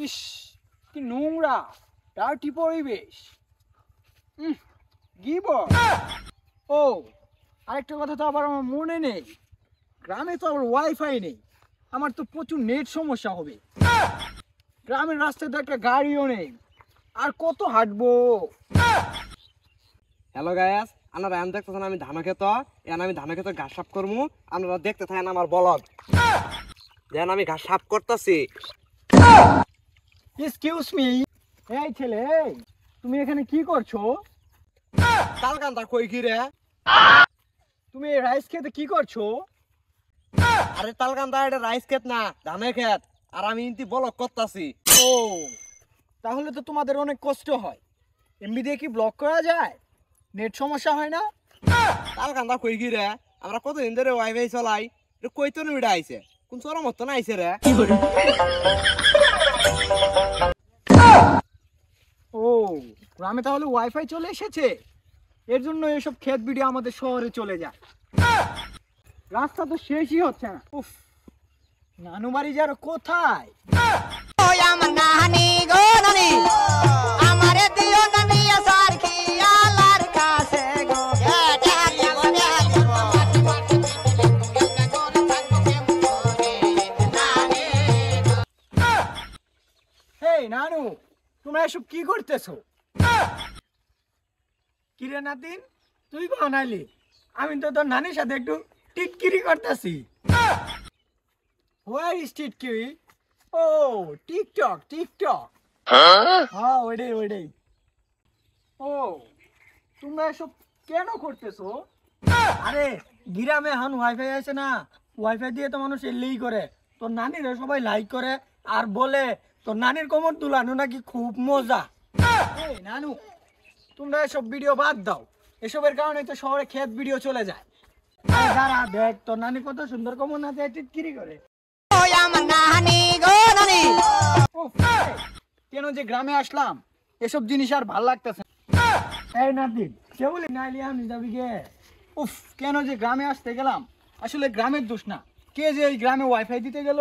ইস, কি নোংরা ডার্টি পরিবেশ। গিবর। ও, আরেকটা কথা তো আবার আমার মনে নেই, গ্রামে তো আবার ওয়াইফাই নেই, আমার তো প্রচুর নেট সমস্যা হবে। গ্রামের রাস্তায় তো একটা গাড়িও নেই, আর কত হাঁটবো। হ্যালো গায়াস, আপনারা এখন দেখতেছেন আমি ধান ক্ষেত, এখন আমি ধান ক্ষেত ঘাস সাফ করবো। আপনারা দেখতে থাকেন আমার ব্লগ। যেন আমি ঘাস সাফ করতেছি। এক্সকিউজ মি, এই ছেলে, তুমি এখানে কি করছো? তালকান্দা কই কি রে? তুমি এই রাইস খেতে কি করছো? আরে তালকান্দা এটা রাইস ক্ষেত না, ধানের ক্ষেত। আর আমি ইন্তি ব্লগ করতেছি। ও, তাহলে তো তোমাদের অনেক কষ্ট হয়। এমবি দিয়ে কি ব্লক করা যায়? নেট সমস্যা হয় না? তালকান্দা কই কি রে? আমরা কতদিন ধরে ওয়াইফাই চলাই, এটা কই তো নিটা আইছে, কোন চরম মতো না আইছে রে? ও, গ্রামে তাহলে ওয়াইফাই চলে এসেছে, এর জন্য এসব ক্ষেত ভিডিও আমাদের শহরে চলে যায়। রাস্তা তো শেষই হচ্ছে না। উফ, নানু বাড়ি যার কোথায়? হেই নানু, তোমরা এসব কি করতেছো? কিরে নাতিন, তুই বানাইলি? আমি তো তোর নানির সাথে একটু টিটকিরি করতেছি। হোয়ার ইজ টিটকিরি? ও, টিকটক টিকটক। হ্যাঁ, ওইটাই ওইটাই। ও, তোমরা এসব কেন করতেছো? আরে গ্রামে এখন ওয়াইফাই আছে না, ওয়াইফাই দিয়ে তো মানুষ এলেই করে। তোর নানিরা সবাই লাইক করে আর বলে তোর নানির কোমর দুলানো নাকি খুব মজা। এই নানু, তোমরা এসব ভিডিও বাদ দাও, এসবের কারণে তো শহরে ক্ষেত ভিডিও চলে যায়। আরে দাঁড়া, দেখ তোর নানি কত সুন্দর কোমর নাচে টিটকিরি করে। উফ, কেন যে গ্রামে আসলাম, এসব জিনিস আর ভাল লাগতেছে না। এই নাতিন, কে বলি নাইলে আমি যাবি গে? উফ, কেন যে গ্রামে আসতে গেলাম, আসলে গ্রামের দোষ না, কে যে এই গ্রামে ওয়াইফাই দিতে গেল।